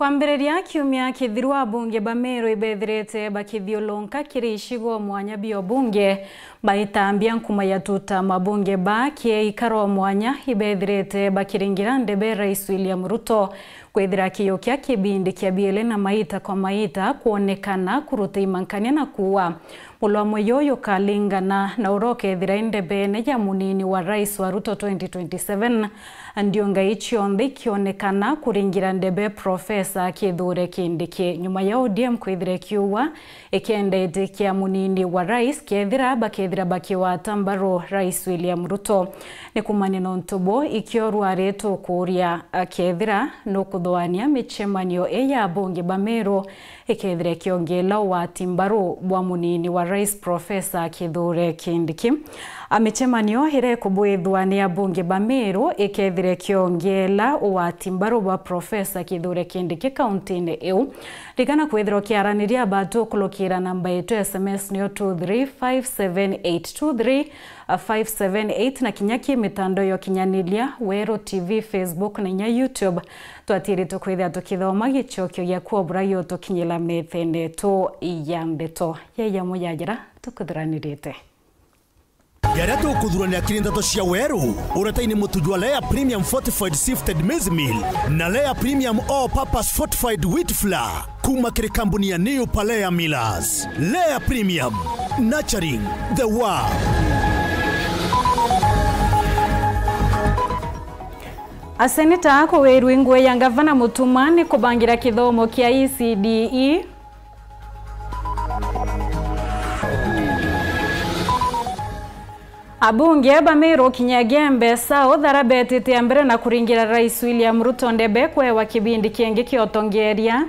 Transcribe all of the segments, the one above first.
Kwambĩrĩria kiumia kithiru abunge ba Meru ibethirite bakithiolonka kirishigo mwanya bio bunge baitambia nkuma ya tuta mabunge ba ikaro mwanya ibethirite bakiringira ndebe Rais William Ruto kwethira kiyo kya kibindi kya biele na maita kwa maita kuonekana kuruta imankania na kuwa mulwa moyoyo kalingana na uroke thira indebe ya munini wa Rais wa Ruto 2027 ndio ngaichionde kionekana kuringira ndebe Profesa Kithure Kindiki nyuma ya ODM kwethira kiuwa ikendete kya munini wa Rais kethira bakiwa tambaro Rais William Ruto ni kumaneno ntobo ikiorwa reto kuria kethira no kudhoania michemanio ya bunge ba Meru ikethira kiongela wa timbaro bwa munini wa Rais Profesa Kithure Kindiki michemanio hire kubwithwa ya bunge ba Meru ikethira kiongela wa timbaro bwa Profesa Kithure Kindiki kauntini eu rigana kwethira kiaraniria batu kulokira namba yetu SMS niyo 2357823 578 na kinyaki mitando yo kinyanilia Wero TV, Facebook na nya YouTube twatiri tukwithia tukithoma gichokyo gya kuobra yo tukinyila methene to iyambeto yeya muyajira tukuthiranirite Yara tukuthurania kirindato cia Weru urataini mutujwa Layer Premium Fortified Sifted Maize Meal na Layer Premium All Purpose Fortified Wheat Flour kuma kiri kampuni ya New Palea Millers. Layer Premium, nurturing the world. Aseneta ko Weru ingwe ya Gavana Mutumani kubangira kithomo kia ECDE abunge ba Meru kinyagembe sao tharabetete ambere na kuringira Rais William Ruto ndebe kwewa kibindi kienge kiotongeria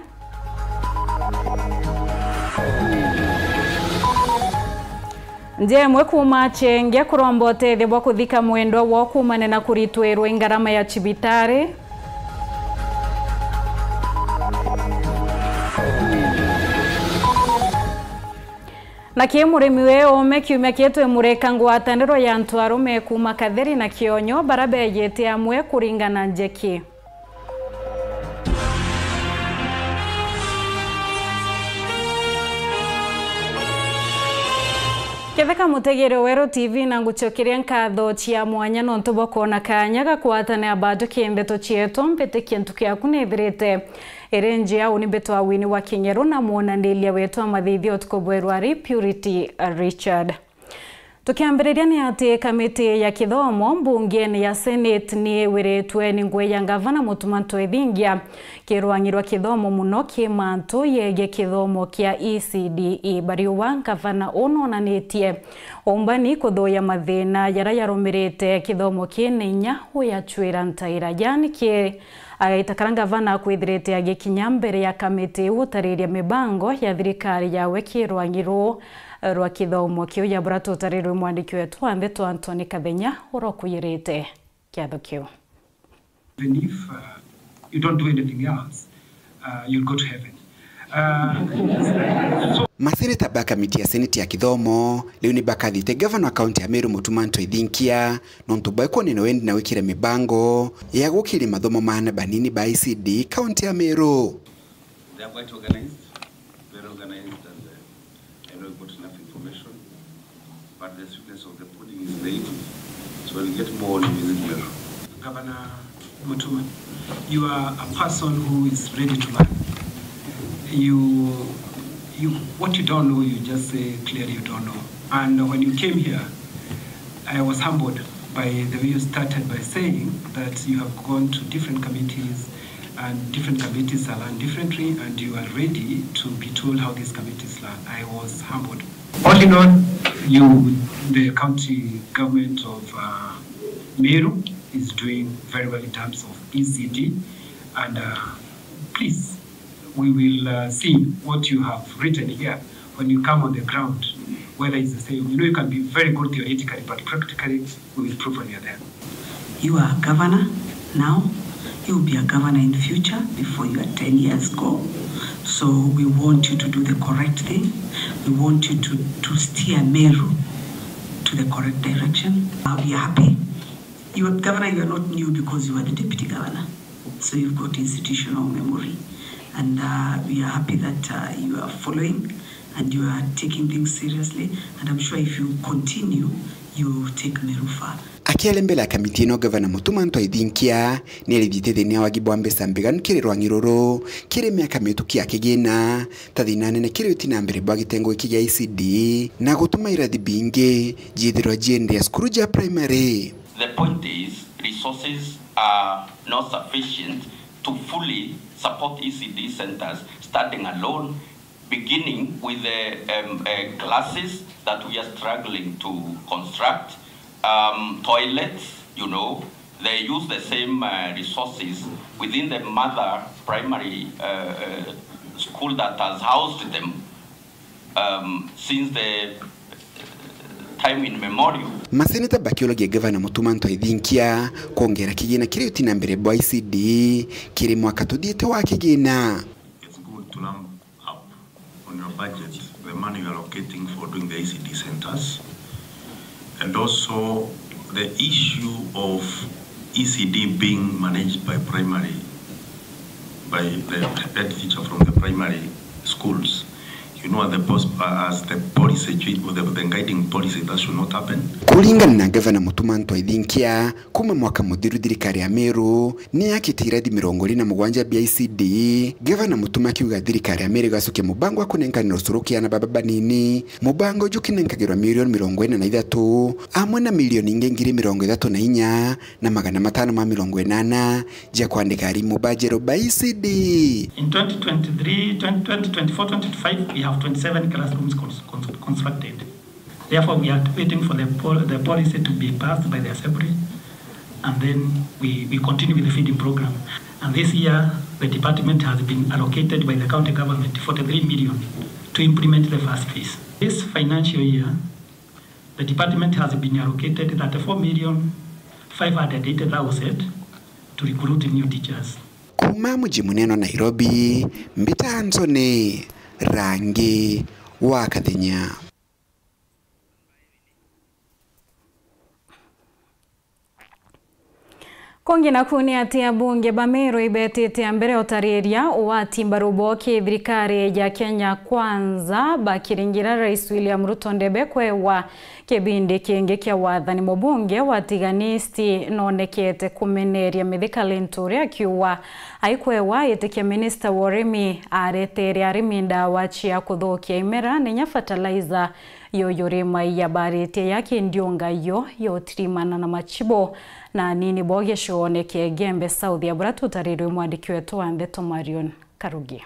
Ndemwe kuma chenge kurombote thebwa kuthika mwendo wa kumane na kuritwerwa ingarama ya chibitare na kiemurimi we ome kiumia kietu emureka ngwataniro ya ntwarume kuma Katheri na Kionyo barabeyete amwe kuringana njeki Ketheka mutegere Wero TV na nguchokiria nkatho chia mwanya no ntuboko na kanyaga kwatane abadu kiendeto chieto mpete kintu kya kunethirite erenji ya unibeto awini wa Kinyeru na muonandilia wetu amathithio tukobwerwari Purity Richard. Tukiambiriria ni ati kamiti ya kithomo mbungeni ya Senate ni wiretwe ni ngwe ya Gavana Mutumanto Ethingia kirwangirwa kithomo muno kimantu yege kithomo kia ECDE bariwa Gavana ononanitie ombani kuthoya mathina yara yarumirite kithomo kinenya huyachwira ntaira yani ki agaitakara Gavana kwithirite agikinya mbere ya kamiti utariria mibango ya thirikari yawe kirwangirwo rwa kithomo kiu ya brato tarirwe mwandiki wetu Ambeto Anthony Kathenya urokuyirite kiatho kiu. Even if you don't do anything else, you'll go to heaven. Maseneta ba kamiti ya Senate ya kithomo leo ni bakathite Governor wa County ya Meru Mutumanto Ethingia nontu baiko nino wendi na wikire mibango ya gukiri mathomo mana banini ba ECD County ya Meru. They are quite organized, very organized, and I know we got enough information, but the sweetness of the pudding is late, so we'll get more on visit Meru. Governor Mutumanto, you are a person who is ready to learn. What you don't know, you just say clearly you don't know. And when you came here, I was humbled by the way you started by saying that you have gone to different committees and different committees are learned differently and you are ready to be told how these committees learn. I was humbled. All in all, the county government of Meru is doing very well in terms of ECD and please, we will see what you have written here when you come on the ground, whether it's the same. You know, you can be very good theoretically, but practically, we will prove when you're there. You are a governor now. You will be a governor in the future before your 10 years go. So we want you to do the correct thing. We want you to steer Meru to the correct direction. We are happy. You are governor, you are not new because you are the deputy governor. So you've got institutional memory. And we are happy that you are following and you are taking things seriously. And I'm sure if you continue, you take Meru far. Akiale mbele ya kamiti ino Gavana Mutuma Ntwaithinkia ni alithite thini wa wagibu wa mbesa mbiganu kiri rwa ngiruru kiri miaka mituki ya kigina tathina nene kiri utina mbere bwa gitengo iki gya ECD na gutuma irathi bingi jithirwa jiende ya skuru ja primary. The point is resources are not sufficient to fully support ECD centers starting alone, beginning with the classes that we are struggling to construct. Toilets, you know, they use the same resources within the mother primary school that has housed them since the time in memorial. Maseneta bakiologia Gavana Mutuma Ntwaithinkia kuongera kigina kiri utina mbere bwa ECD kiri mwaka tuthiite wa kigina. It's good to lump up on your budget the money you are allocating for doing the ECD centers. And also the issue of ECD being managed by primary, by the head teacher from the primary schools. You know, as the policy, the guiding policy, that should not happen. Kulingana na Gavana Mutuma Ntwaithinkia kuma mwaka muthiru thirikari ya Meru ni yakitira thi 27 bia ECD. Gavana Mutuma akiuga thirikari ya Meru gacukia mubango wa kunenkanira ucurukia na baba banini mubango jukinenkagirwa milioni 43 amwe na milioni ingi 34 na magana 580 ja kwandika arimu bajero ba ECD. In 2023, 2024, 2025 we have 27 classrooms constructed. Therefore, we are waiting for the policy to be passed by the Assembly, and then we continue with the feeding program. And this year, the department has been allocated by the county government 43 million to implement the first phase. This financial year, the department has been allocated 34,580,000 to recruit new teachers. Kuma mji munene Nairobi, Mbita Anthony, Rangi wa Kathinya. Kongi na kuni atia bunge ba Meru ibetete ambere otariria uwati mbarubo ki thirikari ya Kenya Kwanza bakiringira Rais William Ruto ndebekwe wa kebindi kingi kia wathani mubunge watiganisti nonekete kumeneria mithikali nturi akiwa aikwewa yetikia Minister Woremi aretere ariminda wachia kuthokia imera nenya fertilizer yoyorema ya barite yake ndionga yotirimana na machibo na nini boge shoneke Gembe South ya Buratu tariru mwandiki wetu Andeto Marion Karugia.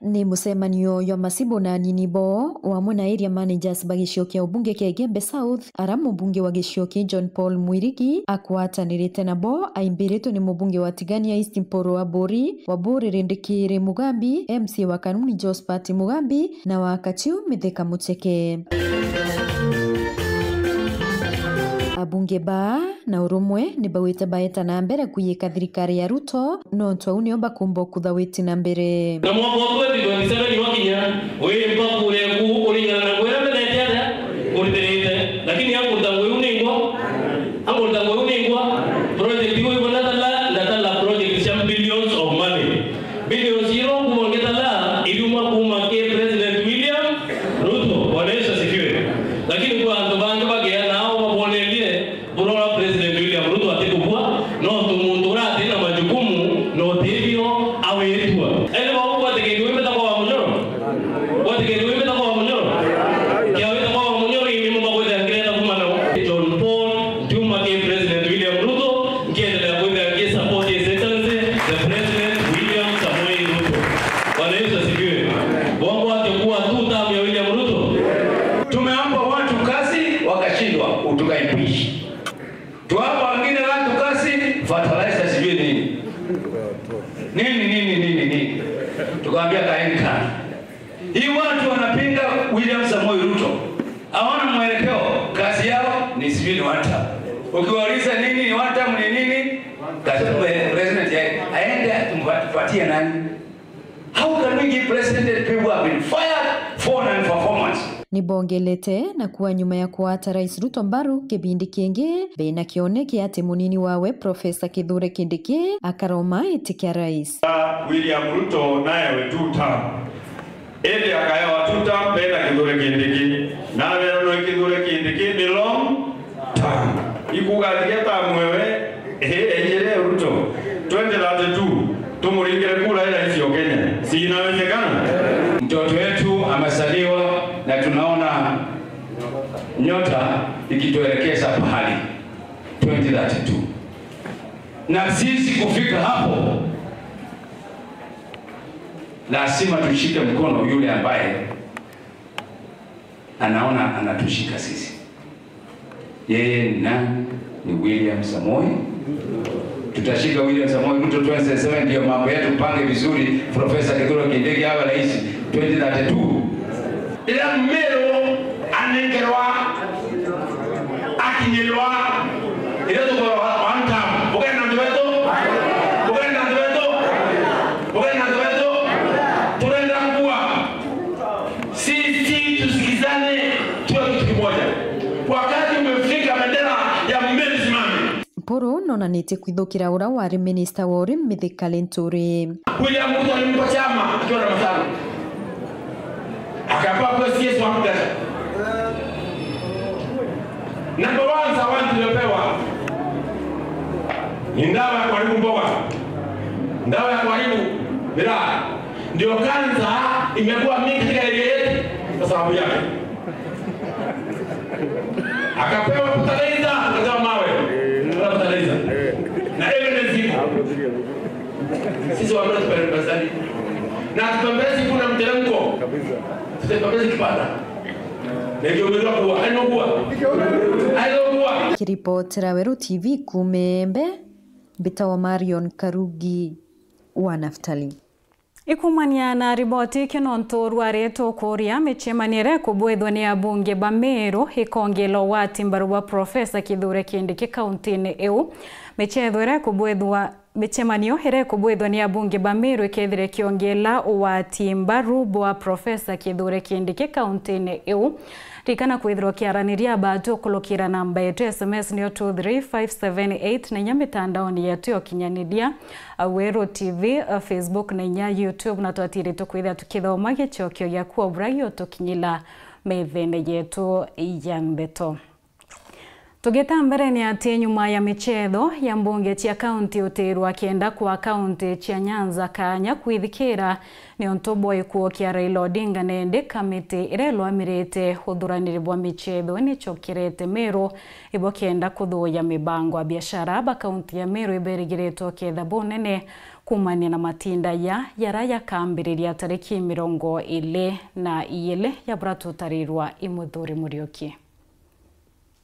Ni musemanio ya masibo na ninibo wa muna area managers bagisho kia ubunge kia Gembe South aramu bunge wa gisho kia John Paul Mwirigi akwata nirete na bo aimbereto ni mbunge wa Tigania East Mporo wa Bori Rendekire Mugambi MC wa kanuni Josephat Mugambi na wakatiu Mitheka Mucheke. Abunge ba na urumwe ni bawita baeta na mbere kuyika thirikari ya Ruto no ntwauni omba kumbo kuthawiti na mbere na mwaka wa 2027 ni wakinya we mpa kule ku kulingana na kwera mbele ya kuliterete lakini hapo ndangwe uningwa project hiyo inatala project ya billions of money billions zero kuongeza la iluma kuma ke President William Ruto wanaisha sikiwe lakini kwa ndo bange bagea nao wabonelie bora President William Ruto atikubwa no tumuntura tena majukumu no tevio awetua ele wa tegewe meta kwa mnyoro wa tegewe meta kwa mnyoro kia weta kwa mnyoro ni mumba kwa Greta kuma na John Paul Juma ke President William Ruto ngiendelea kwenda ke support his excellency the President William Samoei Ruto wanaisha sikiwe bongo atakuwa tu tamu ya William Ruto. Tumeomba watu kazi wakashindwa utukaipishi. Tuwapa wengine watu kazi fertilizer sijui nini. Nini. Tukamwambia kaeni kazi. Hii watu wanapinga William Samoei Ruto. Hawana mwelekeo, kazi yao ni sijui ni wata. Ukiwauliza nini ni wata nini? Kazi president yake aende tumpatie nani? How can we give president people who have been fired for non-performance? nibongelete na kuwa nyuma ya kuata Rais Ruto mbaru kibindi kingi bena kioneke ati munini wawe Profesa Kithure Kindiki akaroma itikia rais. William Ruto naye we 2 term. Ede akaewa 2 term bena Kithure Kindiki. Na vero Kithure Kindiki ni long term. Ikugathigeta mwewe ejere Ruto 2032 tumuringire kula ila nchi ya Kenya. Si inawezekana? Mtoto wetu amesaliwa na tunaona nyota ikituelekeza pahali 2032. Na sisi kufika hapo lazima tushike mkono yule ambaye anaona anatushika sisi. Yeye ni nani? Ni William Samoei. Tutashika William Samoei Ruto 2027, ndio mambo yetu pange vizuri. Profesa Kithure Kindiki awe rais 2032. Ila Meru anengerwa akinyelwa ile tuko one time. Bugenda ndoto tunaenda kuwa sisi tusikizane tuwe kitu kimoja. Wakati umefika bendera ya Meru simame. Poro nonanite kwithukira ura wari minister wa urimi Mithika Linturi. William Ruto alimpa chama akiwa na matano. Akapa kwa CS wa mtata. Number 1 zawadi tuliyopewa ni ndawa ya kuharibu mboga. Ndawa ya kuharibu bila. Ndio kanza imekuwa mingi katika area yetu kwa sababu yake. Akapewa kutalaiza akapewa mawe. Kutalaiza. Na evidence iko. Sisi wa mtu pembezani. Na tupembezi kuna mteremko kabisa. Tutapembezi kipanda. Ndio ndio kuwa haikuwa. Kiripotera Weru TV kumembe Bitawa Marion Karugi wa Naftali. Ikumania na riboti kinonto rwareto koria mechemanire kubwethwa ni abunge ba Meru hikongelo wati mbarua Profesa Kithure Kindiki kauntini eu mechethwere kubwethwa mechemanio here kubwethwa ni abunge ba Meru ikethire kiongela wati mbaru bwa Profesa Kithure Kindiki kauntini eu rikana kwithirwo kiaraniria batu kulukira namba yetu SMS niyo 23578 na nyamitandao yetu yokinyanidia Weru TV, Facebook na nya YouTube na twatire tukwithia tukithoma gichokio gya kuwa burayo tukinyila methene yetu ya mbeto. Tugeta mbere ni ati nyuma ya michetho ya mbunge cia kaunti utirwa kenda kwa kaunti cia Nyanza kanya kwithikira ni ontobo ikuo kia Raila Odinga nende kamiti irelwa mirete hudhuraniri bwa michetho ni chokirete Meru ibo kenda kuthuya mibango ya biashara ba kaunti ya Meru iberigiretwo ketha bonene kumania na matinda ya yaraya kambiriria tariki 22 ya buratutarirwa imuthuri Murioki.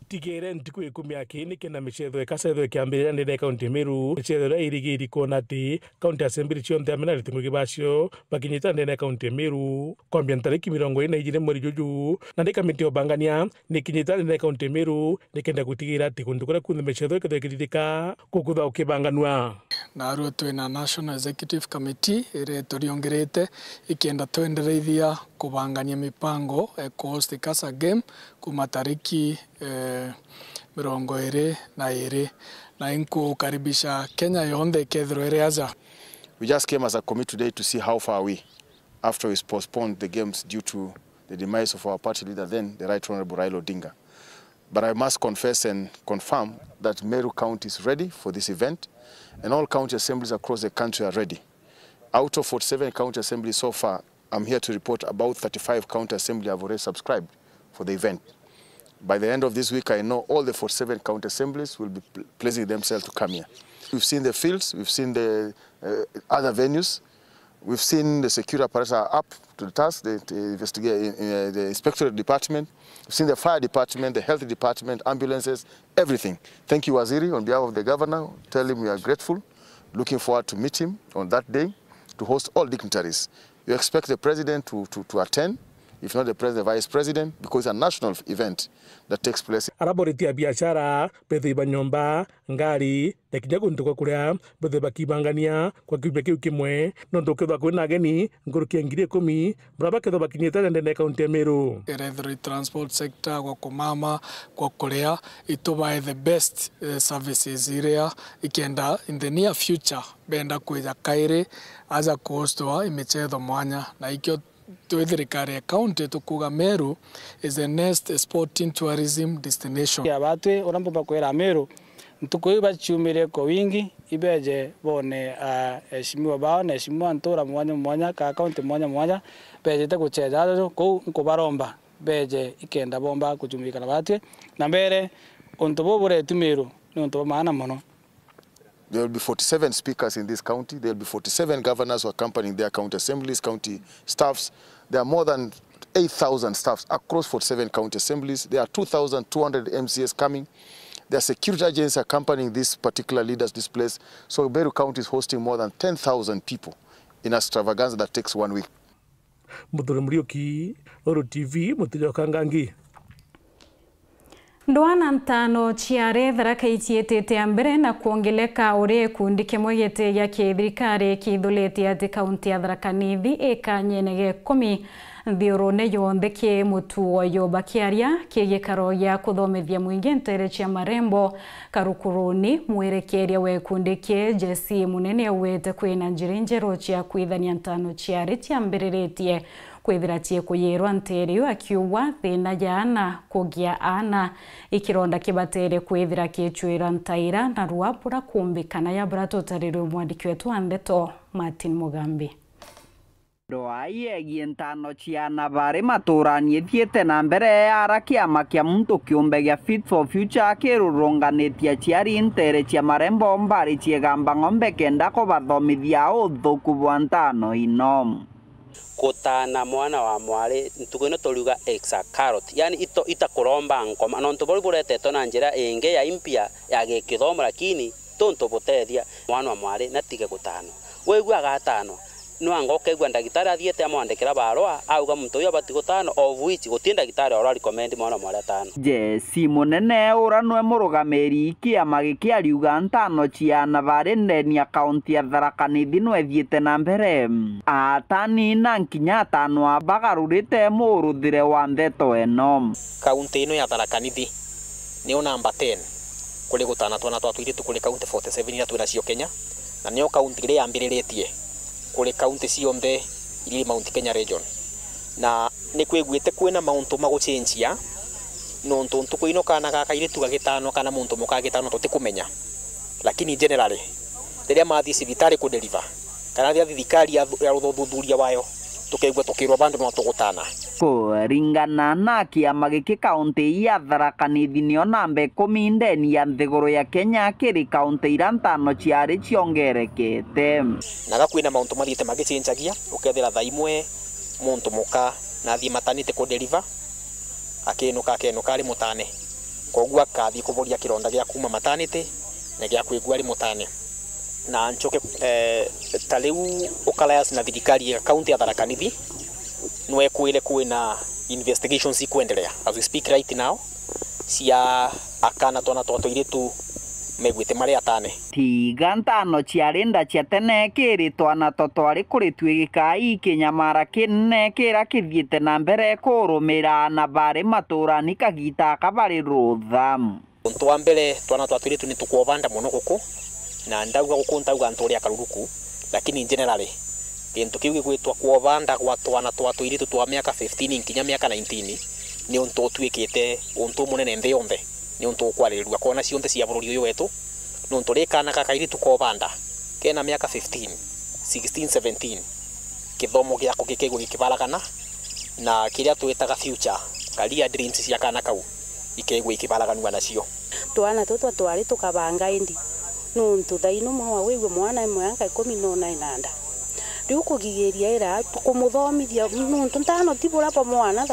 Tigere ntiku ikumia kini kena michetho ekasetho ikiambirira ni kaunti Meru michetho ra irigiri kona ati kaunti assembly cionthe amena ritimugi bacio bakinyita ndene kaunti Meru kwambia ntariki 22 mweri juju na ndika mitio bangania ni kinyita ndene kaunti Meru nikenda gutigira ati kundu kuria kunthe michetho ikithikirika kukutha ukibanganwa na aru twina National Executive Committee ire turiongerete ikienda twendereithia kubangania mipango host Kasa Game kuma tariki 22 na inkukaribisha Kenya yonde kethiro ere aza. We just came as a committee today to see how far we after we postponed the games due to the demise of our party leader then, the Right Honorable Raila Odinga. But I must confess and confirm that Meru County is ready for this event and all county assemblies across the country are ready. Out of 47 county assemblies so far, I'm here to report about 35 county assemblies have already subscribed for the event. By the end of this week, I know all the 47 county assemblies will be placing themselves to come here. We've seen the fields, we've seen the other venues, we've seen the security apparatus are up to the task, the inspectorate department, we've seen the fire department, the health department, ambulances, everything. Thank you, Waziri, on behalf of the governor. Tell him we are grateful, looking forward to meet him on that day to host all dignitaries. We expect the president to attend if not the president, the vice president, because it's a national event that takes place. Araboretia biashara, bethe banyomba, ngari, na kinya kundu kwa kuria, bethe bakibangania, kwa kiumia kiu kimwe, nondo ketho kwina ageni, ngurukia 10,000, braba ketho bakinyita ndene kaunti ya Meru. Erethro transport sector kwa kumama, kwa kuria, itubae the best services iria, ikienda in the near future, benda kuja kaire, as a cost wa imechetho mwanya, na ikio thirikari ya county tukuga Meru is the next sporting tourism destination. Ya batwe orampo kwera Meru ntuko bachumire ko wingi ibeje bone heshimiwa bao na heshimiwa ntora mwanya ka county mwanya beje te kucheja ko baromba beje ikenda bomba kuchumika na batwe na mbere ontobo bure Meru nonto maana mono. There will be 47 speakers in this county. There will be 47 governors who are accompanying their county assemblies, county staffs. There are more than 8,000 staffs across 47 county assemblies. There are 2,200 MCAs coming. There are security agents accompanying these particular leaders, this place. So Meru County is hosting more than 10,000 people in an extravaganza that takes 1 week. Muthure Murioki, Oro TV, Mutujo Kangangi. Ndwana ntano chiare tharaka itietete mbere na kuongeleka ore kundi kimwegete ya thirikari kithulete ati kaunti ya Tharaka Nithi ikanyenege 10 thiorone yonthe ki mutuo yo bakiaria kigikaro ya kuthomethia mwingi ntere cia marembo karukuruni mwerekeria we kundi ki Jesse munene awete kwina njiri njeru cia kwithania ntano chiare cia mbiriretie kwithira tie kuyirwa nterio akiuwa thina yana kugia ana ikironda kibatere kwithira kichwira ntaira na ruapura kumbikana ya brato tariro mwandiki wetu Andeto Martin Mugambi. Ndoaie gientano chiana bare maturanie thiete na mbere arakia makia muntu kiumbe gya Fit for Future kirurunganitia chiari ntere chia marembo mbari chiegamba ng'ombe kenda ko bathomithia uthuku bwa ntano ino. Kutana mwana wa mwari ntukwino toliuga exa carrot yani itakuromba nkoma no ntubori burete na njira enge ya impia ya gikithomo lakini tonto butethia mwana wa mwari natige gutano wegwa gatano no angoke gwa ndagitari athiete amwandikira barua auga muntu uyo bati gutano of which gutinda gitari ora recommend mwana wa mwari atano. Jesse munene uranwe murugamiri kia magikia riuga ntano chiana bare ndeni akaunti ya Tharaka Nithi no ethiete na mbere atani na nkinya atano abagarurite muruthire wa ndeto eno. Kaunti ino ya Tharaka Nithi ni namba 10 kule gutana twana twatwiritu kule kaunti 47 ira twina cio Kenya na nio kaunti ile yambiriretie kule kaunti cionthe iri Mount Kenya region na ni kwigwite kwina mauntu magucenjia no ntuntu kwino kana gaka ire tuga gitano kana muntu muka gitano tutikumenya lakini generally riria mathi cibitari ku deliver kana ria thirikari ya ruthuthuria wayo tukaigwa tukirwa bandu no tugutana kuringana na kiama giki kaunti ya Tharaka Nithi nio namba 10 ndeni ya nthiguru ya Kenya kiri kaunti ira ntano ciari ciongerekete naga kwina mauntu mathiite magicenjagia ukethira thaa imwe muntu muka na thi matanite ku deliver akenuka ari mutane kogua kathi kuboria kironda gia kuma matanite na gia kwigua ari mutane na nchoke taliu ukalayas na thirikari ya kaunti ya Tharaka Nithi nwe kuile kuina investigations ikuendelea as we speak right now cia akana twana twatwiritu megwite mari atane tiga ntano ciarenda cia tene kiri twana totwari kuri twigikai kinyamara kinne kira kithiete na mbere kurumira na bare maturani kagita kabari rutha untu wa mbere twana twatwiritu ni tukwovanda muno guku na ndauga gukuntauga nturi akaruruku lakini generally kintu kiu gigwitwa kwovanda gwa twana twatwiritu twa miaka 15 nginya miaka 19 ni untu twikite untu munene nthi yonthe ni untu kwaririrwa kona cionthe cia bururi uyu wetu no untu rikana kakairitu kwovanda kena miaka 15 16 17 kithomo giako gikigwo gikibalagana na kiria twitaga future career dreams cia kana kau ikegwo ikibalaganwa nacio twana tutwa twari tukabanga indi nuntu thaino mwa wigwe mwana imwe yanka 19 riu kugigeria ira tukumuthomithia nuntu ntano tibura pa mwana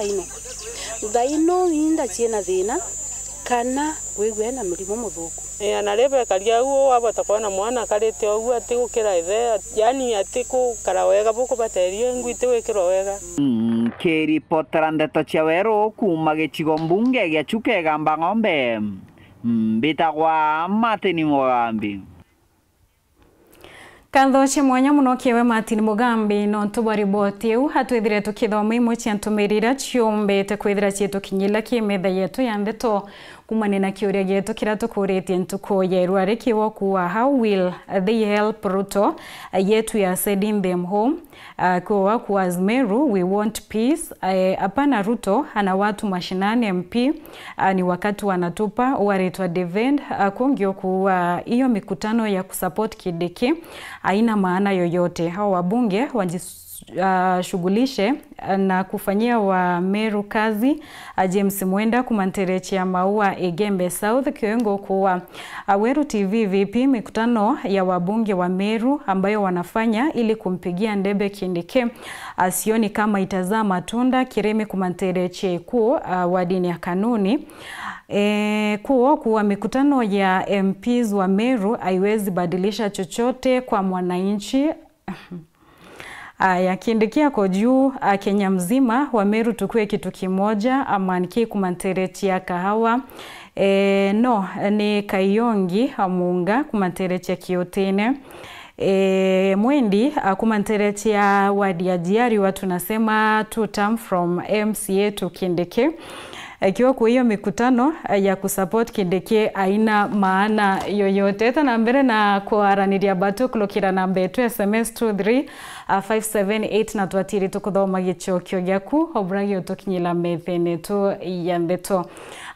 thaino inda ciena thina kana wigwe na mirimo muthuku analebe kalia huo abo takona mwana kalete ogu ati gukira ithe yani ati ku karawega buko baterie ngwite wekiro wega kiripotera ndeto cia weru kuma gicigo mbunge gia Chuka Igamba Ng'ombe mbitagwa Martin Mugambi. Kantho cia mwanya muno kiewe Martin Mugambi no tuba riboti eu hatwithire tukithoma imwe cia ntumirira ciumbite kwithira citukinyila kimetha yetu ya ndeto kumane na kiuria gitu kira tukuritie ntuko yeru arikiwa kuwa how will they help Ruto yetu ya sending them home kwa kuwa Meru we want peace apana Ruto ana watu mashinani MP ni wakati wanatupa waritwa defend kungio kuwa hiyo mikutano ya kusupport Kindiki haina maana yoyote. Hao wabunge shughulishe na kufanyia wa Meru kazi. James Mwenda kumanterechia maua Igembe South kiongo kuwa Weru TV vipi mikutano ya wabunge wa Meru ambayo wanafanya ili kumpigia ndebe Kindiki asioni kama itazaa matunda. Kiremi kumanterechia kuwa wa dini ya kanuni kuwa mikutano ya MPs wa Meru haiwezi badilisha chochote kwa mwananchi. Kindiki kwa juu Kenya mzima wa Meru tukue kitu kimoja amaniki kumanterechia kahawa no ni Kayongi amunga kumanterechia Kiotene Mwendi kumanterechia wadi ya Jiari watu nasema 2 term from MCA to Kindiki. Ikiwa kwa hiyo mikutano ya kusupport Kindiki haina maana yoyote. Tana mbere na kuaraniria batu kulokira namba yetu SMS 23578 na twatiri tukuthoma gichokio gyaku obragi utukinyila methene tu ya ndeto.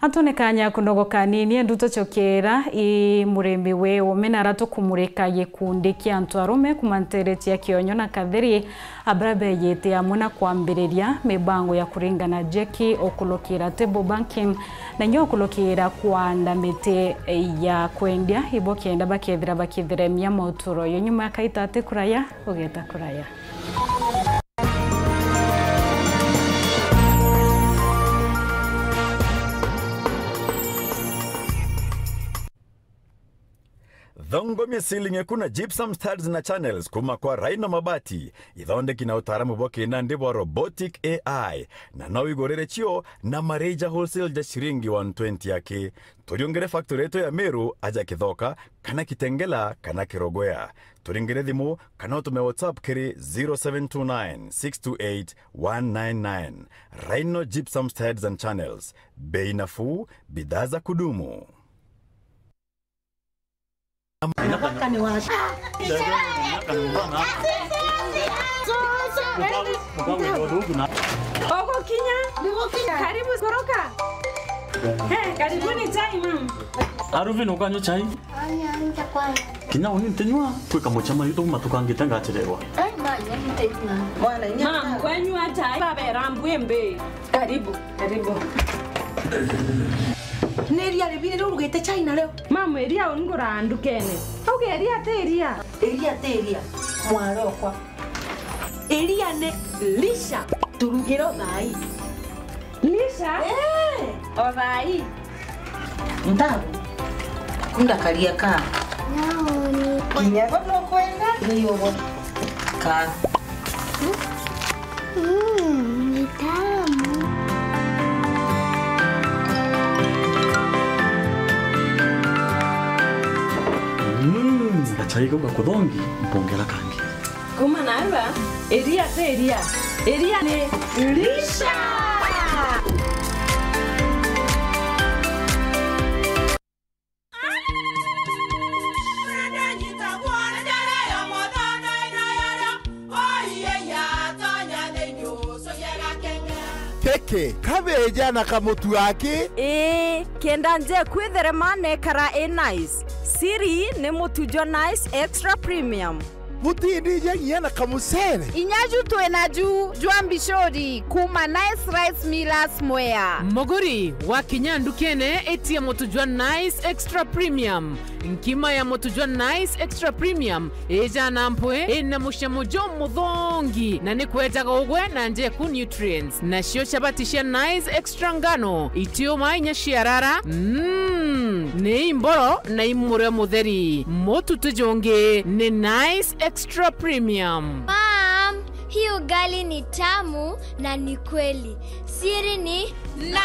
Atonekanya kunogo kanini nduto chokera I murembi we omena rato kumureka gikundi kia Antuarume kumanterechia Kionyo na Kathiri abrabe yete amuna kwambiriria mibango ya kuringana Jeki okulokira table banking na nyo okulokira kuandamite ya kwendia ibo kienda bakithira mia mauturo yo nyuma akaita ate kuraya ogeta kuraya. Dhongo mesilinge kuna gypsum studs na channels kuma kwa Raina Mabati ithonde kina utaramu boke na ndibo robotic AI na no igorere chio na mareja wholesale ja shiringi 120 yake turiongere factory yetu ya Meru aja kithoka kana Kitengela kana Kirogoya turingere thimu kana utume WhatsApp kiri 0729628199 Raino gypsum studs and channels bei nafuu bidhaa za kudumu. Nataka ni wacha. Ogo Kinya, karibu koroka. Karibuni chai mama. Aruvino kanyo chai? Kinya unitenywa kweka mochama yuto matukangite ngacherewa. Mama, kwanywa chai baba rambwembe. Karibu. Neria ribire urugete chai na leo. Mama eria ungora ndukene. Auge eria teria. Eria. Mwaro kwa. Eria ne lisha. Turugiro nai. Lisha? Orai. Ndabu. Kunda kalia ka. Naoni. Kinyego no kwenda? Niyo. Ka. Ni tamu. Chai ko kudongi mpongela kangi. Kuma naiba? Eria ne lisha. Peke kabeja na kamutu yake kenda nje kwithere mane kara nice siri ne mutujo nice extra premium butindi ngiana kamusere Inyaju tuenaju juambishori kuma Nice Rice Millers Mwea. Mogori wa Kinyandu kene eti ya motujua Nice Extra Premium. Nkima ya motujua Nice Extra Premium eja nampwe ena mushamojo mudhongi na nikweta gogwe na nje ku nutrients na shio chabatisha Nice Extra ngano itio mainya shiarara ne imboro na imure mutheri motu tujonge ne Nice Extra Premium. Mom, hii ugali ni tamu na ni kweli. Siri ni nice.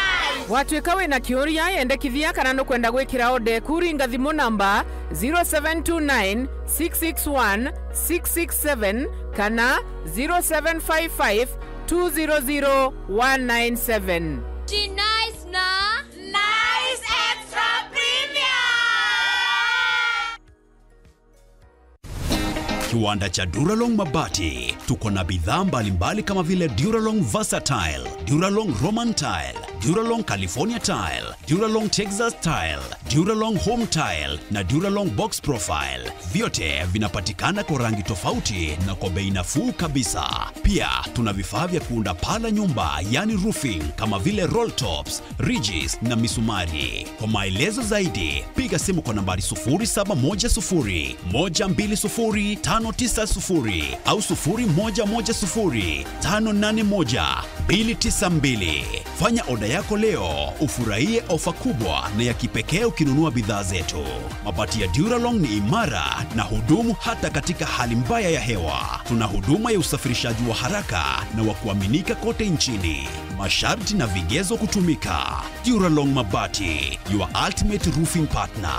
Watu ikawe na kioria yende kithia kana no kwenda gwikira ode kuri ngathimo namba 0729 661 667 kana 0755 200 197. Ji nice na Nice Extra Premium. Kiwanda cha Duralong Mabati tuko na bidhaa mbalimbali kama vile Duralong Versatile, Duralong Roman Tile, Duralong California Tile, Duralong Texas Tile, Duralong Home Tile na Duralong Box Profile. Vyote vinapatikana kwa rangi tofauti na kwa bei nafuu kabisa. Pia tuna vifaa vya kuunda pala nyumba yani roofing kama vile roll tops, ridges na misumari. Kwa maelezo zaidi piga simu kwa nambari 0710 120 590 au 0110 581 292. Fanya oda yako leo ufurahie ofa kubwa na ya kipekee ukinunua bidhaa zetu. Mabati ya Duralong ni imara na hudumu hata katika hali mbaya ya hewa. Tuna huduma ya usafirishaji wa haraka na wa kuaminika kote nchini. Masharti na vigezo kutumika. Duralong Mabati, your ultimate roofing partner.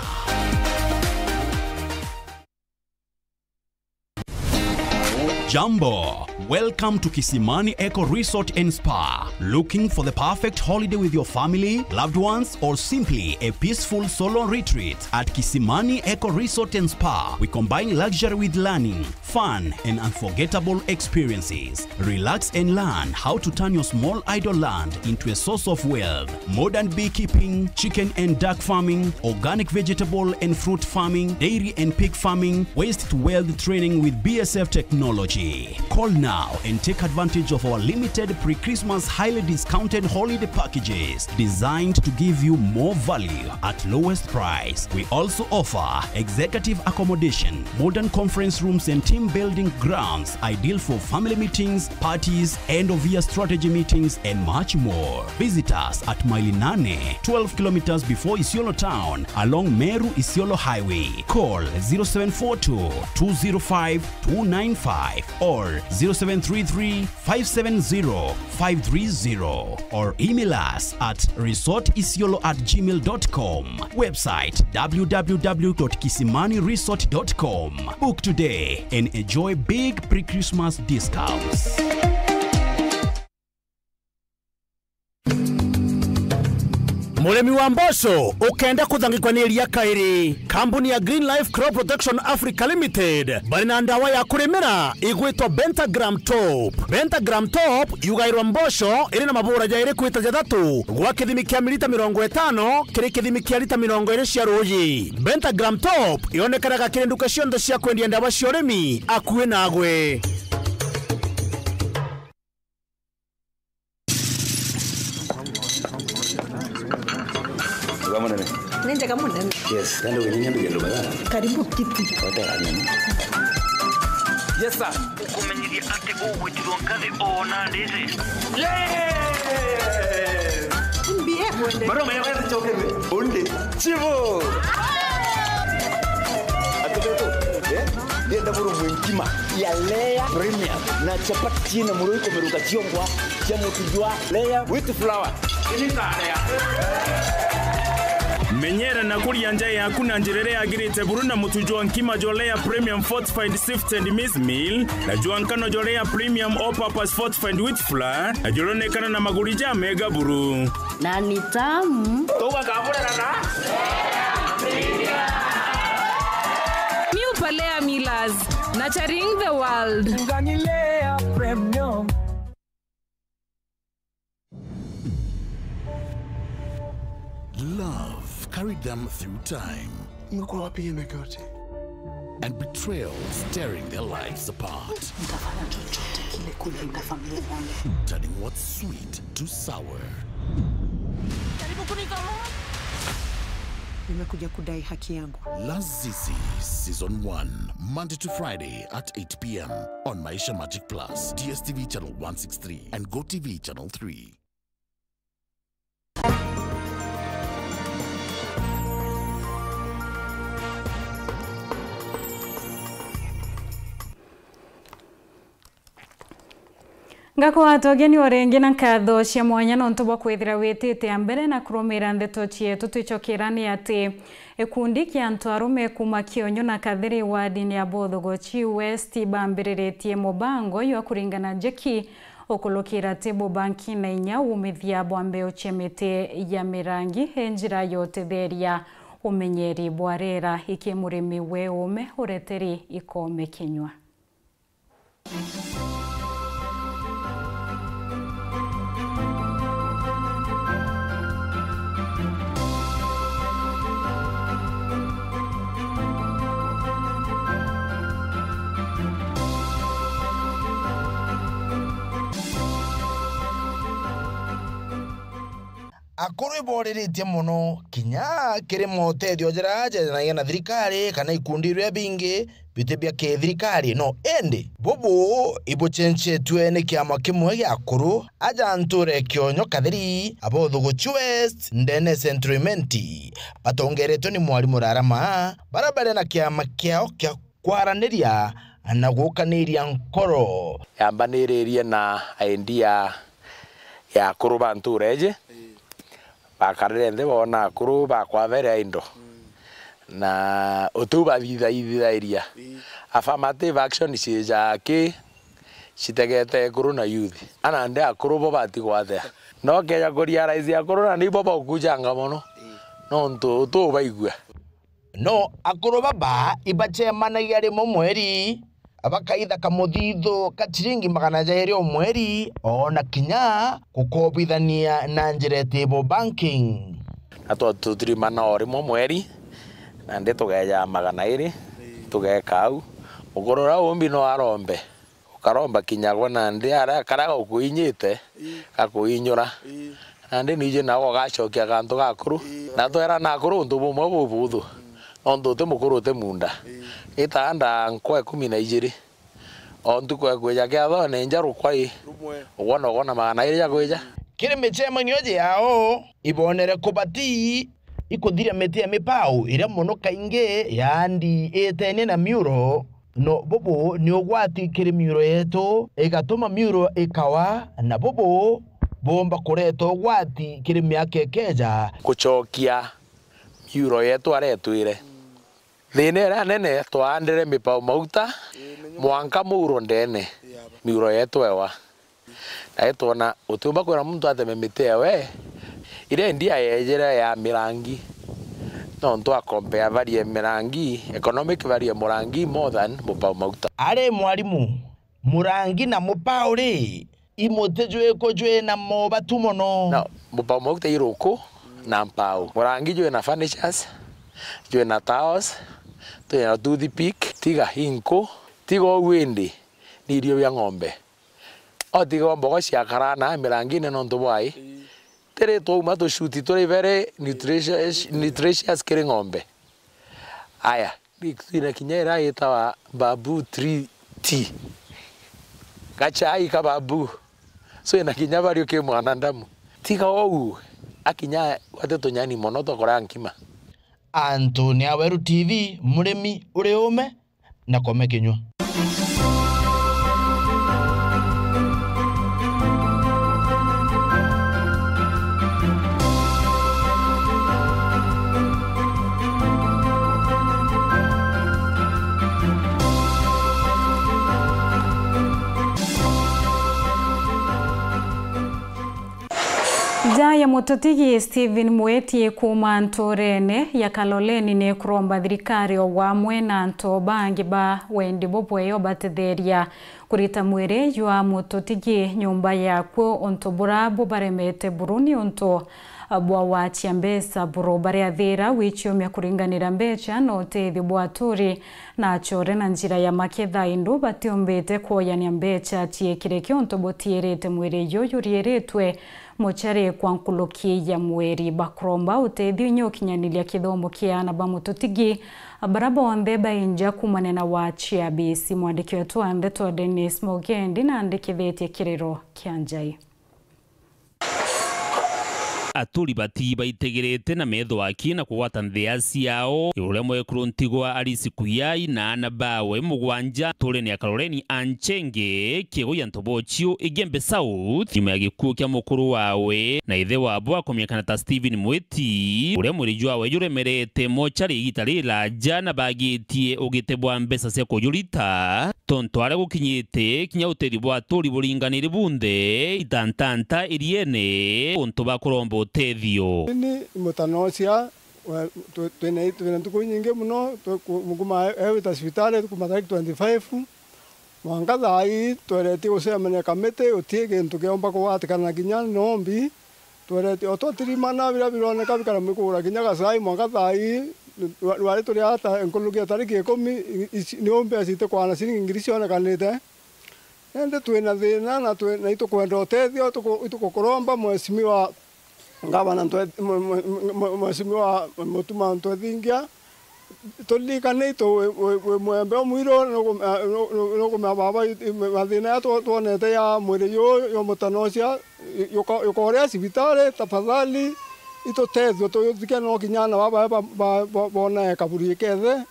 Jambo, welcome to Kisimani Eco Resort and Spa. Looking for the perfect holiday with your family, loved ones, or simply a peaceful solo retreat? At Kisimani Eco Resort and Spa, we combine luxury with learning, fun, and unforgettable experiences. Relax and learn how to turn your small idle land into a source of wealth. Modern beekeeping, chicken and duck farming, organic vegetable and fruit farming, dairy and pig farming, waste to wealth training with BSF technology. Call now and take advantage of our limited pre-Christmas highly discounted holiday packages designed to give you more value at lowest price. We also offer executive accommodation, modern conference rooms and team building grounds ideal for family meetings, parties, end-of-year strategy meetings and much more. Visit us at Mailinane, 12 kilometers before Isiolo town along Meru Isiolo Highway. Call 0742 205 295 or 0733-570-530 or email us at resortisiolo@gmail.com. Website www.kisimaniresort.com. Book today and enjoy big pre-Christmas discounts. Muremi wa mboco ukenda kuthangikwa ni eria kairi. Kampuni ya Green Life Crop Protection Africa Limited bari na ndawa ya kurimira igwitwa Bentagram Top. Bentagram Top yugairwa mboco iri na mabura ja iri kwita jathatu gwa kithimi kia milita 50 kiri kithimi kia lita 20 cia ruji. Bentagram Top yonekanaga kiri nduka cionthe cia kwendia ndawa cia urimi akuhi nagwe. Kamu nene? Nenda kamu nene? Yes, nenda wenyewe ndio ndo bana. Karibu kiti. Hotel nene. Yes sir. Ukumenyiria ati uwe tuonkaze ona ndizi. Mbie mwende. Maro mwenye wewe chokewe. Onde. Chivo. Atoto. Dia ndaburu mwenkima ya Lea Premium na chapati na muroiko meruka chiongwa cha mutujua Lea with flour. Ini tarea. Menyera na kuria nja yaku na njirere yagirite buruna mutujwa nkima jolea premium fortified sifted maize meal na juankano jolea premium all purpose fortified wheat flour na jolonekana na magurija mega buru na ni tamu toba kabura na New Palea Millers, nurturing the world. Nganilea premium. Love carried them through time. Mko wapi Mekote? and betrayals tearing their lives apart. Turning what's sweet to sour. Nimekuja kudai haki yangu. Lazizi Season 1, Monday to Friday at 8 p.m. on Maisha Magic Plus, DSTV Channel 163 and GoTV Channel 3. Ngako atogeni orengi na nkatho cia mwanya no ntuba kwithira witite ambere na kurumira ndeto cietu twichokirani ati ekundi kia antu arume kuma Kionyo na Kathiri wadi ya Bothogochi West bambiriretie mubango yo kuringana jeki okulokira tebo banki na inya umithia bwambe ochemete ya mirangi enjira yote theria umenyeri bwarera ikimurimi we ume ureteri ikome kinywa. Akuru iboriritie muno kinya kiri motedio jaraje na thirikari kana ikundi ria bingi bitebia ke thirikari no endi bobo ibochenche twene kiama kimwe ya akuru aja nture Kionyo Kathiri Bothogochi West ndene sentimenti batongeretwo ni mwalimu Rarama barabara na kiama kiao kia kwaraniria na gukaniria nkoro yambaniririe na idea ya akuru bantureje bakarire nde bona akuru bakwavere indo na otuba thitha iria affirmative action cijake citegete akuru na youth ana nde akuru bo bati gwathe no keya kuria rais akuru na ni bobo kujanga mono no nto to baigwa no akuru baba ibachemanagia rimo mweri abakaitha kamuthitho katiringi 200 omweri ona kinya gukobithania na njira table banking ato tutrima na orimo mweri na nde tugeja 200 tugeka au ugorora umbi no arombe ukaromba kinyagwa na ndi ara karaga ukuinyite akuinyura na ndi nije nago gacokia gantu gakuru na twera na akuru ntu bumwe bubuthu ondo te mukuru te munda itanda nkwa 12 ontu kwa kweja kiatho ne njaru kwai wona maana ile ya kweja kiri michemanio yao ibonere kubati ikuthiria miti ya mipau ira muno kainge yandi etene na miuro no bobo ni ogwati kiri miuro yetu igatuma miuro ikawa na bobo bomba kureto gwati kiri miaka keja kuchokia miuro yetu aretwire thine nene twandire mipau mauta mwanka muro ndene miuro yetu ewa na etona utumba kwera muntu ateme mitewe ile ndia yejera ya mirangi no ntwa compare varie mirangi economic varie murangi more than mupau mauta are mwalimu murangi na mupau ri imotejwe kojwe na mobatu mono no mupau mauta iroko na mpau murangi jwe na furnitures jwe na tiles to ya toothpick tiga hinko tigo windi ni rio ya ng'ombe o tigo mbogo cia karana mirangi ne nonto bwai tere to mato shuti to very nutritious kiri ng'ombe aya bikina kinyera itawa babu 3T kachai ka babu so ina kinya vario ke mwana ndamu tiga ou akinya wateto nyani mono to kora nkima Antonia Weru TV muremi uri ume na kome kinywa. Jaya mutotigi Steven Mweti kuma ntorene ya kaloleni ne kuromba thirikari wa mwena nto bangi ba wendi bopweyo batetheria kurita mwere ywa mutotigi nyumba yakwo ontobura bo baremete Buruni onto bwa wachia mbesa buro baria thira wichiumia kuringanira mbecha no tethi bwa turi na achore na njira ya maketha indu batiombete kuoyania mbecha tiekire kionto botierete mwere yoyurieretwe mochare kwa nkuluki ya mweri bakromba utethi nyokinyanilia kithomo kiana bamututigi baraba wambe bainja kumanena wachia bisi mwandiki wetu andetwa Dennis Mogendi na andikithete kiriro kianjai. Aturi bati baitegerete na metho aki na kugwata nthia ciao iruria mwekuru ntigwa Alice Kuyai na ana bawe mugwanja tureni ya Karoleni Anchenge kiguya ntobochio Igembe South nyuma ya gikuo kia mukuru wawe na ithe wabo akomiakana ta Steven Mweti uria mwiriju wawe juremerete mochari igitari laja na bagitie ugitebwa mbesa cia kujurita tonto are gukinyite kinya uteri bwa turi buringanire bunde itantanta iriene onto bakurombo tedio ni mutanosia twene tuko nyinge muno muguma evita hospitali kuma 25 mwanga thai twereti usemene kamete utiege ntugeomba kuwatikana kinya nombi twereti ototirimana bira bironeka bikara mikura kinya gasai mwanga thai wale tuli hata nkulugia tariki 10 ni ombe asite kwa shilingi ngirishi onekanite ende twina thina na itukwenda utethio itukukuromba mwesimiwa ngabana mwesimiwa mutuma ntwethingia tulikane we mwembe omwiro no kumababa mathina tuonete ya mwiri yo mutanosia yokorea sibitare tafadhali ito tethio tuthike no kinyana baba bona kaburi kethe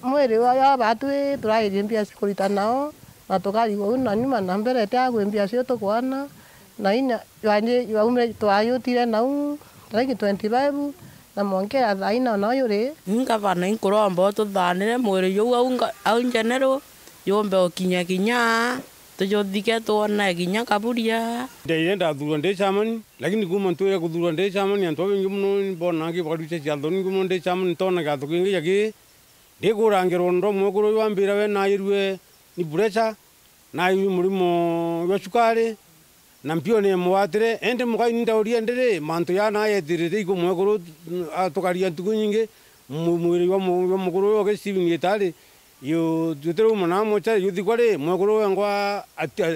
mwiri wa ya batu turairie sikurita nao na tukarigo na nyuma na mbere ta gwembia cio tukwana na inya yanje umre twayutire nau tariki 25 na monkera thaina na yuri ngavana inkuromba tuthanire mwiri yu au njenero yombe okinya tujothike tuona ginya kaburia ndeenda thuro nde chamani lakini kuma ntwire kuthuro nde chamani anto bingi muno mbona ngi baruche chathoni kuma nde chamani tona ga tukingi yaki ndikurangirwo ndo mwekuru wambira we na irwe ni burecha na iyu murimo wa sukari na mpione mwatire ende mukai ndauria ndere manto ya na yetirire iko mwekuru atokaria tukunyinge mwiri wa mukuru wa Steven Yetari yo tutero mwana mocha yudikware mwekuru ngwa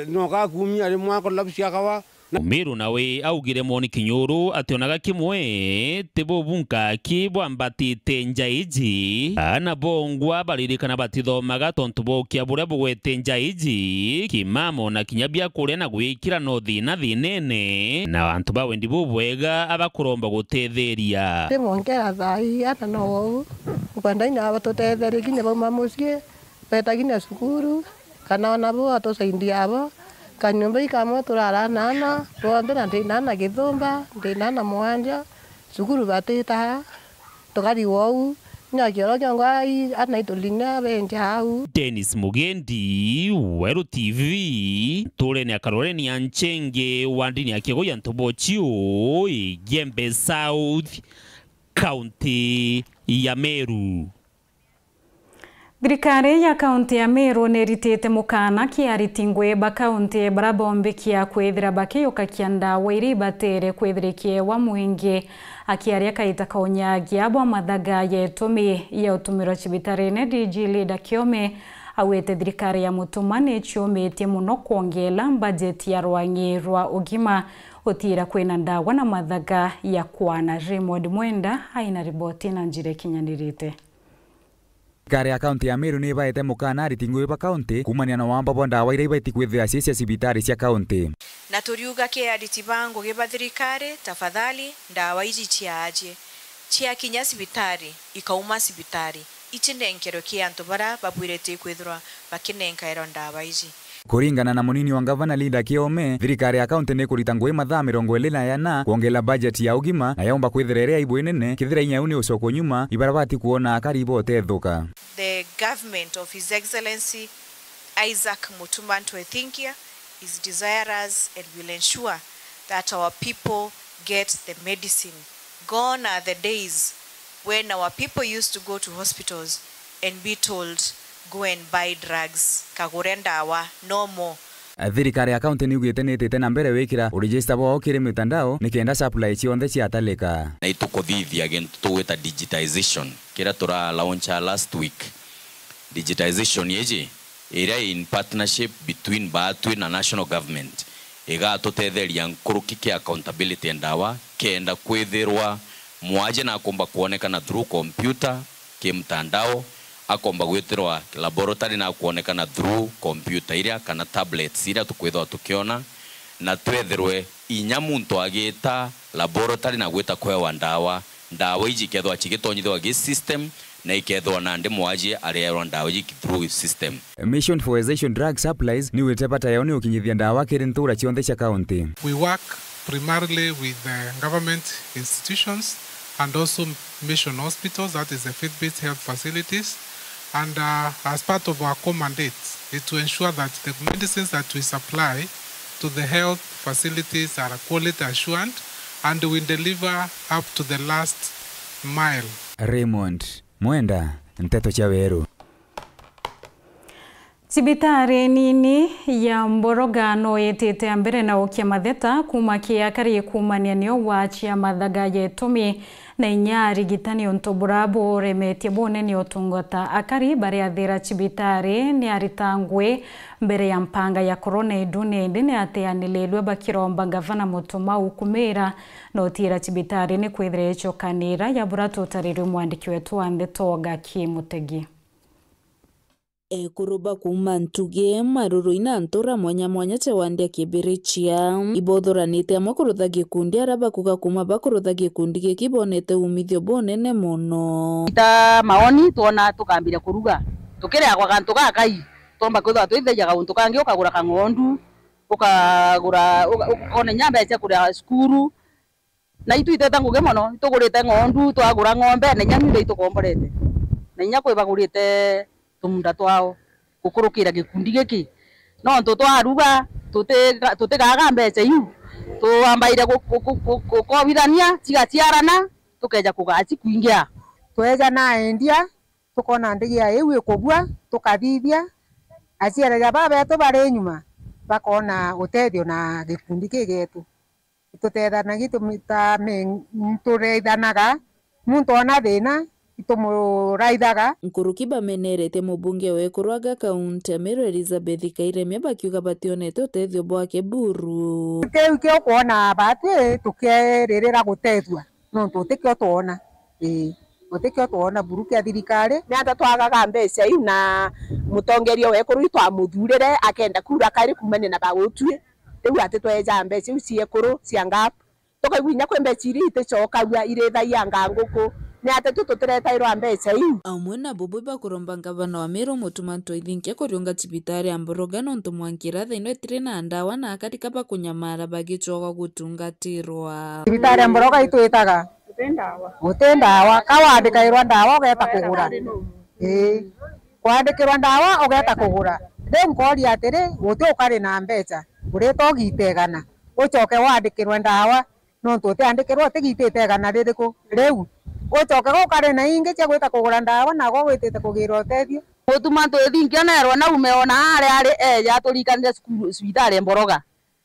no ka kumi ari mwako labsia kawa Umiru nawe augire moni kinyuru ationaga kimwe tebo bunka kibwa mbatite njaiji ana bongwa baririkana batithomaga tontu bokia buria bugwete njaiji kimamo na kinyabia kuria na gwikira no thina thinene na antu bawendi bubwega abakuromba gutetheria temongera thai ana no kwandaina abatotetheria kinya bauma mucie betaginya sukuru kana nabo atosaindia abo kanyumba ikamo turara nana tuombe na ndinana githumba ndinana mwanja sukuru batita tukari wau nyakiro nyangwa ana itulina benja au Dennis Mugendi Weru TV tureni ya Karoleni Anchenge wandini ya Kigoya Ntobochio Igembe South County ya Meru. Thirikari ya kaunti ya Meru neritete mukana kiaritingwe ba kaunti barabombe kia kwethira bakiyuka kianda wairi batere kwethirikie wa muingi akiaria kaita kaunyagia bwa mathaga yetumi ya utumiro chibitarine DG Lida Kiome awete thirikari ya mutumane chiometie muno kuongela bajeti ya rwangi rwa ugima utira kwena ndawa na mathaga ya kwana. Raymond Mwenda haina riboti na njire kinyanirite. Thirikari ya kaunti ya Meru ni baete mukana ritingwe ba kaunti kumania na wamba bo ndawa ira ibaiti kwethira cia cibitari cia kaunti na turiuga ke aditi bango ge thirikari tafadhali ndawa ici ciaje cia kinya cibitari ikauma cibitari itinengero kia antu bara babwirete kwethira bakinenkairo ndawa ici. Kuringana na munini wa gavana Lida Kiome, thirikari ya kaunti ni kurita ngwe mathaa 24 kuongela budget ya ugima na yaomba kwithirerea ibu nene kithira inya uni ucoko nyuma ibarabati kuona akaribo othethuka. The government of His Excellency Isaac Mutumba Ntwethinkia is desirous and will ensure that our people get the medicine. Gone are the days when our people used to go to hospitals and be told go and buy drugs kagure ndawa no more. Thirikari ya kaunti niugite nitite na mbere wikira uregister bo kiri mitandao nikenda supply cionthe ciatalika na itukuthithia gintu tuwita digitization kira tura launch last week. Digitization yeji area in partnership between Batwi na national government iga tutetheria nkuruki kia accountability ndawa kenda kwithirwa mwaje na akomba kuonekana through computer kimtandao akomba gwitirwa laboratory na kuonekana through computer iria kana tablets iria tukwithwa tukiona na twethirwe inya muntu agita laboratory na gwita kwewa ndawa iji kethwa chigitonyithwa gi system na ikethwa na ndi mwaje arerwa ndawa iji through system. Mission for Essential Drug Supplies ni wetepata yone ukinyithia ndawa kiri ntura cionthe cia county. We work primarily with government institutions and also mission hospitals, that is the faith-based health facilities. And as part of our core mandate is to ensure that the medicines that we supply to the health facilities are quality assured and we deliver up to the last mile. Raymond Mwenda, Nteto Chaweru. Cibitari nini ya Mborogano yetete mbere na ukia matheta kuma kiakari kumania nio wachia mathaga yetumi na inyari gitani ontoburabu remetie bone ni otungota akari bare athira cibitari ni aritangwe mbere ya mpanga ya corona idune ndine ateanilelwe bakiromba gavana Mutuma ukumira no tira cibitari ni kwithire chokanira ya burato tariri mwandiki wetu ande toga Kimutegi. Kuruba kuma ntuge maruru ina ntora mwanya chewandia kibirichia ibothoranite amakurutha gikundi araba kuga kuma bakurutha gikundi gikibonete umithio bonene muno ita maoni tuona tukambira kuruga tukirea kwa kantu gakai tomba kwitha twithajaga untu kangi ukagura kangondu ukagura ukone nyamba ya kuria skuru na itu iteta nguge mono tugurite ngondu twagura ngombe na nyamu ndio itukomborete na nya kwibagurite tumunda twao gukurukira gikundi giki no ntu twaruga tutigaga mbeca iu tuambaire gukobithania cigaciarana tukeja kugaci kuingia tweja na India tukona ndigia iu ikubua tukathithia aciara baba etu bari nyuma bakona utethio na gikundi kigetu tutethana gitumita tureithanaga muntu ona thina itumuraithaga Nkurukiba menerete mubunge wekurwaga kaunti Meru Elizabeth Kairemia bakiuga bationete utethio bwake buru keu kuona bati tukeririra gutethwa no tutikio tuona utikio tuona buru kia thirikari ni ata twagaga mbeca iu na mutongerio wekuru twamuthurire akenda kura kari kumene na bagutue riu ati tweja mbeca iu ciekuru cia ngap tukaiguinya kwe mbeca iri iticokagia irithagia nganguku ni ate tuturetairwa mbeca iu amwe na bobo bakuromba gavana wa Meru Mutuma Ntwithinkia kuriunga cibitari ya Mborogano ntumwankira thaino etire na ndawa na akatika bakunyamara bagicoga gutungatirwa cibitari ya Mboroga itwitaga utendawa kawandikairwa ndawa ugeta kugura kwandikirwa ndawa ugeta kugura riu nkoria atiri guti ukari na mbeca urito gitegana ucoke wandikirwa ndawa no tutiandikirwa tigititegana ririku riu ucoke gukare na ingi cia gwita kugura ndawa na go gwitite kugira utethio Mutuma Ntwithinkia nerwa na umeona ari ya turikanire cibitari ya Mboroga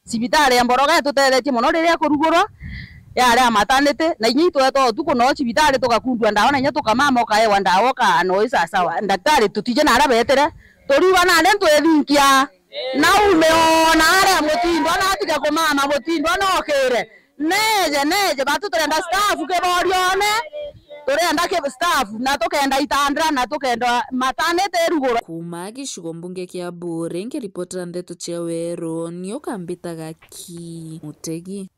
cibitari ya Mboroga tutethetie muno riria kurugurwa yari amatanite na inyi tweto tuko no cibitari tukakundwa ndawa na inya tukamama ukaewa ndawa ka no isa sawa daktari tutije na arabetere turiwa na Ntwithinkia na umeona ari mutindo na atika kumama mutindo no kire neje batu turenda staff ke borione turenda ke staff na tukenda itandra na tukenda matanete rugura kuma gicigo mbunge kia Bure ngiripotera Ndeto Chaweru nio kambitaga Kimutegi.